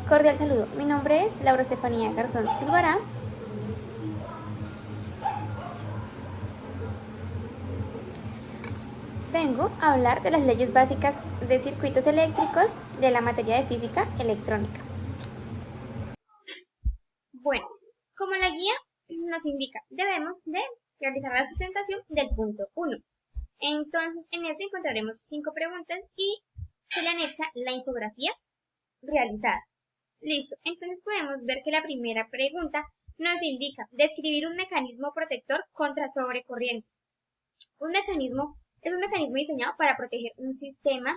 Cordial saludo, mi nombre es Laura Estefanía Garzón Silvará. Vengo a hablar de las leyes básicas de circuitos eléctricos de la materia de física electrónica. Bueno, como la guía nos indica, debemos de realizar la sustentación del punto 1. Entonces, en este encontraremos 5 preguntas y se le anexa la infografía realizada. Listo, entonces podemos ver que la primera pregunta nos indica describir un mecanismo protector contra sobrecorrientes. Un mecanismo es un mecanismo diseñado para proteger un sistema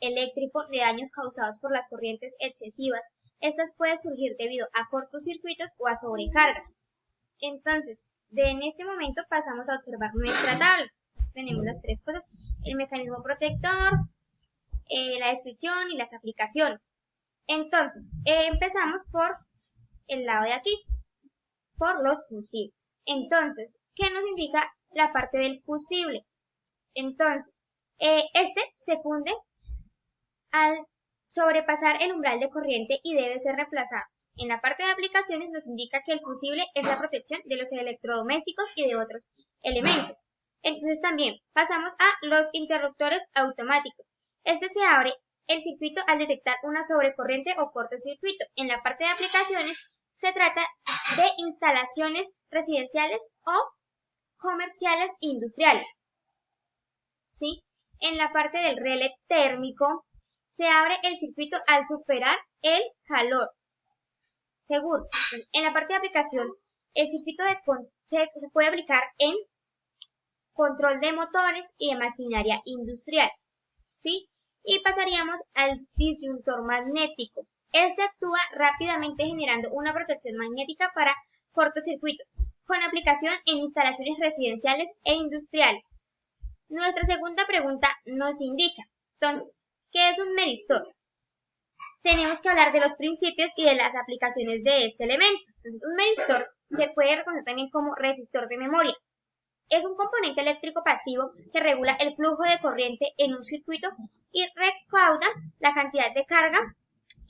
eléctrico de daños causados por las corrientes excesivas. Estas pueden surgir debido a cortocircuitos o a sobrecargas. Entonces, en este momento pasamos a observar nuestra tabla. Entonces, tenemos las tres cosas: el mecanismo protector, la descripción y las aplicaciones. Entonces, empezamos por el lado de aquí, por los fusibles. Entonces, ¿qué nos indica la parte del fusible? Entonces, este se funde al sobrepasar el umbral de corriente y debe ser reemplazado. En la parte de aplicaciones nos indica que el fusible es la protección de los electrodomésticos y de otros elementos. Entonces también pasamos a los interruptores automáticos. Este se abre el circuito al detectar una sobrecorriente o cortocircuito. En la parte de aplicaciones se trata de instalaciones residenciales o comerciales e industriales. ¿Sí? En la parte del relé térmico se abre el circuito al superar el calor. Seguro. En la parte de aplicación, el circuito se puede aplicar en control de motores y de maquinaria industrial. ¿Sí? Y pasaríamos al disyuntor magnético. Este actúa rápidamente generando una protección magnética para cortocircuitos, con aplicación en instalaciones residenciales e industriales. Nuestra segunda pregunta nos indica, entonces, ¿qué es un meristor? Tenemos que hablar de los principios y de las aplicaciones de este elemento. Entonces, un meristor se puede reconocer también como resistor de memoria. Es un componente eléctrico pasivo que regula el flujo de corriente en un circuito y recauda la cantidad de carga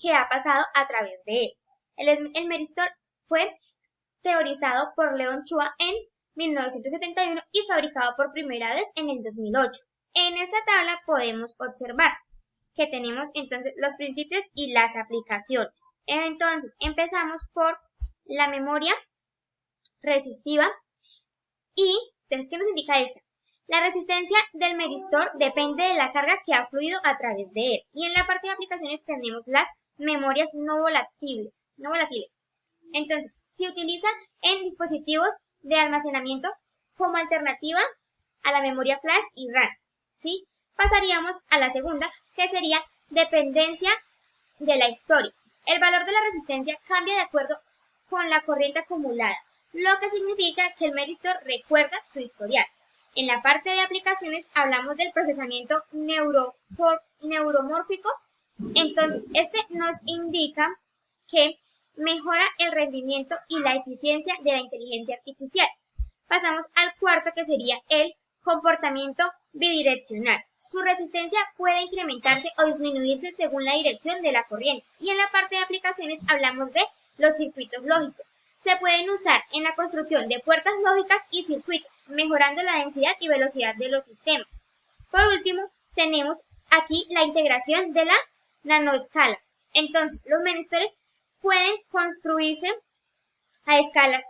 que ha pasado a través de él. El meristor fue teorizado por Leon Chua en 1971 y fabricado por primera vez en el 2008. En esta tabla podemos observar que tenemos entonces los principios y las aplicaciones. Entonces, empezamos por la memoria resistiva y, entonces, ¿qué nos indica esta? La resistencia del meristor depende de la carga que ha fluido a través de él. Y en la parte de aplicaciones tenemos las memorias no volátiles. Entonces, se utiliza en dispositivos de almacenamiento como alternativa a la memoria flash y RAM. ¿Sí? Pasaríamos a la segunda, que sería dependencia de la historia. El valor de la resistencia cambia de acuerdo con la corriente acumulada, lo que significa que el meristor recuerda su historial. En la parte de aplicaciones hablamos del procesamiento neuromórfico. Entonces, este nos indica que mejora el rendimiento y la eficiencia de la inteligencia artificial. Pasamos al cuarto, que sería el comportamiento bidireccional. Su resistencia puede incrementarse o disminuirse según la dirección de la corriente. Y en la parte de aplicaciones hablamos de los circuitos lógicos. Se pueden usar en la construcción de puertas lógicas y circuitos, mejorando la densidad y velocidad de los sistemas. Por último, tenemos aquí la integración de la nanoescala. Entonces, los menestores pueden construirse a escalas.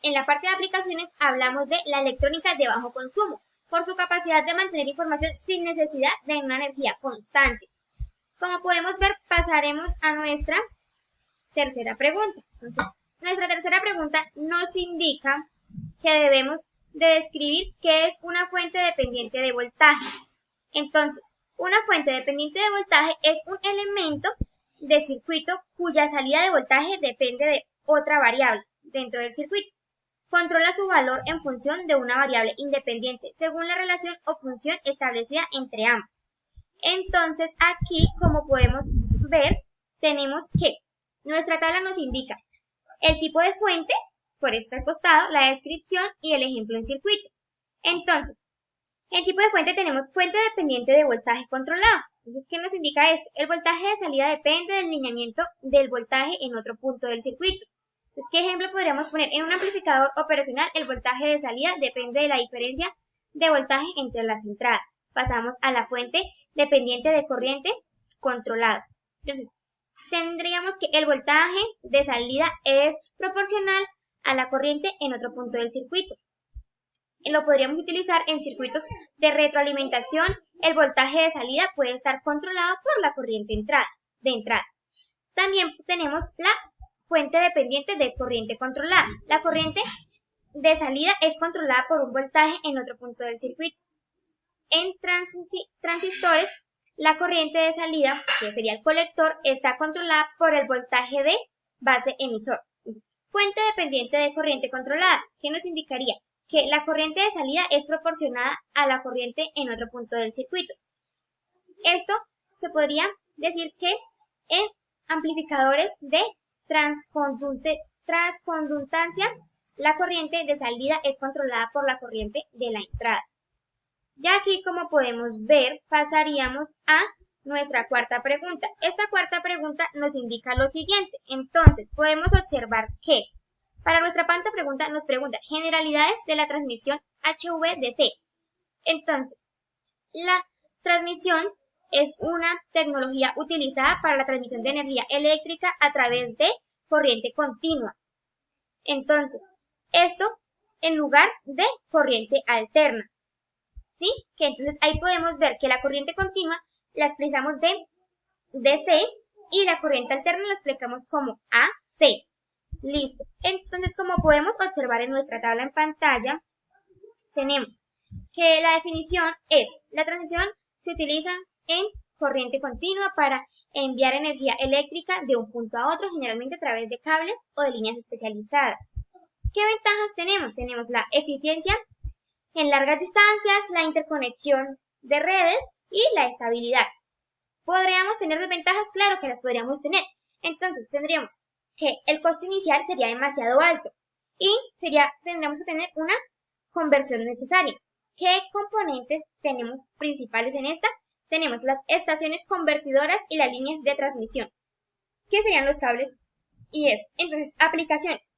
En la parte de aplicaciones hablamos de la electrónica de bajo consumo, por su capacidad de mantener información sin necesidad de una energía constante. Como podemos ver, pasaremos a nuestra tercera pregunta. Entonces, nuestra tercera pregunta nos indica que debemos de describir qué es una fuente dependiente de voltaje. Entonces, una fuente dependiente de voltaje es un elemento de circuito cuya salida de voltaje depende de otra variable dentro del circuito. Controla su valor en función de una variable independiente, según la relación o función establecida entre ambas. Entonces, aquí, como podemos ver, tenemos que nuestra tabla nos indica el tipo de fuente, por este costado, la descripción y el ejemplo en circuito. Entonces, en tipo de fuente tenemos fuente dependiente de voltaje controlado. Entonces, ¿qué nos indica esto? El voltaje de salida depende del lineamiento del voltaje en otro punto del circuito. Entonces, ¿qué ejemplo podríamos poner? En un amplificador operacional, el voltaje de salida depende de la diferencia de voltaje entre las entradas. Pasamos a la fuente dependiente de corriente controlado. Entonces, tendríamos que el voltaje de salida es proporcional a la corriente en otro punto del circuito. Lo podríamos utilizar en circuitos de retroalimentación. El voltaje de salida puede estar controlado por la corriente de entrada. También tenemos la fuente dependiente de corriente controlada. La corriente de salida es controlada por un voltaje en otro punto del circuito. En transistores, la corriente de salida, que sería el colector, está controlada por el voltaje de base emisor. Fuente dependiente de corriente controlada, ¿qué nos indicaría? Que la corriente de salida es proporcionada a la corriente en otro punto del circuito. Esto se podría decir que en amplificadores de transconductancia, la corriente de salida es controlada por la corriente de la entrada. Ya aquí, como podemos ver, pasaríamos a nuestra cuarta pregunta. Esta cuarta pregunta nos indica lo siguiente. Entonces, podemos observar que para nuestra cuarta pregunta nos pregunta generalidades de la transmisión HVDC. Entonces, la transmisión es una tecnología utilizada para la transmisión de energía eléctrica a través de corriente continua. Entonces, esto en lugar de corriente alterna. ¿Sí? Que entonces ahí podemos ver que la corriente continua la expresamos de DC y la corriente alterna la explicamos como AC. Listo. Entonces, como podemos observar en nuestra tabla en pantalla, tenemos que la definición es: la transmisión se utiliza en corriente continua para enviar energía eléctrica de un punto a otro, generalmente a través de cables o de líneas especializadas. ¿Qué ventajas tenemos? Tenemos la eficiencia en largas distancias, la interconexión de redes y la estabilidad. ¿Podríamos tener desventajas? Claro que las podríamos tener. Entonces tendríamos que el costo inicial sería demasiado alto y tendríamos que tener una conversión necesaria. ¿Qué componentes tenemos principales en esta? Tenemos las estaciones convertidoras y las líneas de transmisión. ¿Qué serían los cables? Y eso. Entonces, aplicaciones.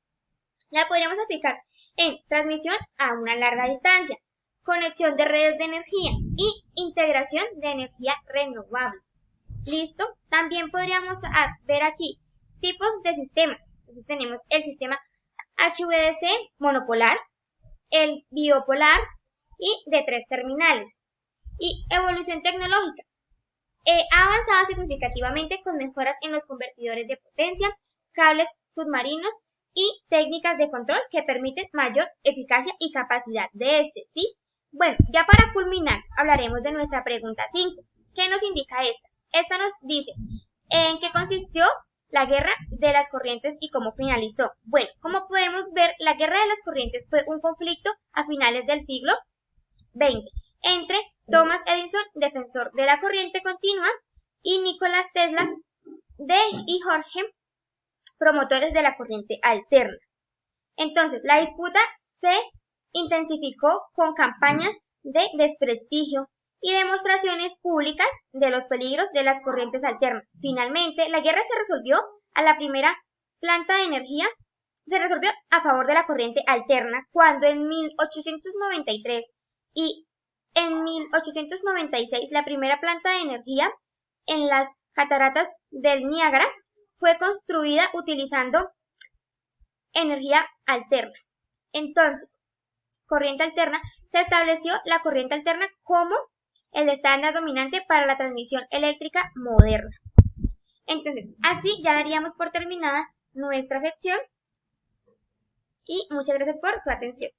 La podríamos aplicar en transmisión a una larga distancia, conexión de redes de energía y integración de energía renovable. ¿Listo? También podríamos ver aquí tipos de sistemas. Entonces tenemos el sistema HVDC monopolar, el bipolar y de 3 terminales. Y evolución tecnológica. Ha avanzado significativamente con mejoras en los convertidores de potencia, cables submarinos y técnicas de control que permiten mayor eficacia y capacidad de este, ¿sí? Bueno, ya para culminar, hablaremos de nuestra pregunta 5. ¿Qué nos indica esta? Esta nos dice, ¿en qué consistió la guerra de las corrientes y cómo finalizó? Bueno, como podemos ver, la guerra de las corrientes fue un conflicto a finales del siglo XX entre Thomas Edison, defensor de la corriente continua, y Nikola Tesla y Jorge, promotores de la corriente alterna. Entonces, la disputa se intensificó con campañas de desprestigio y demostraciones públicas de los peligros de las corrientes alternas. Finalmente, la guerra se resolvió se resolvió a favor de la corriente alterna cuando en 1893 y en 1896 la primera planta de energía en las cataratas del Niágara fue construida utilizando energía alterna. Entonces, corriente alterna, se estableció la corriente alterna como el estándar dominante para la transmisión eléctrica moderna. Entonces, así ya daríamos por terminada nuestra sección y muchas gracias por su atención.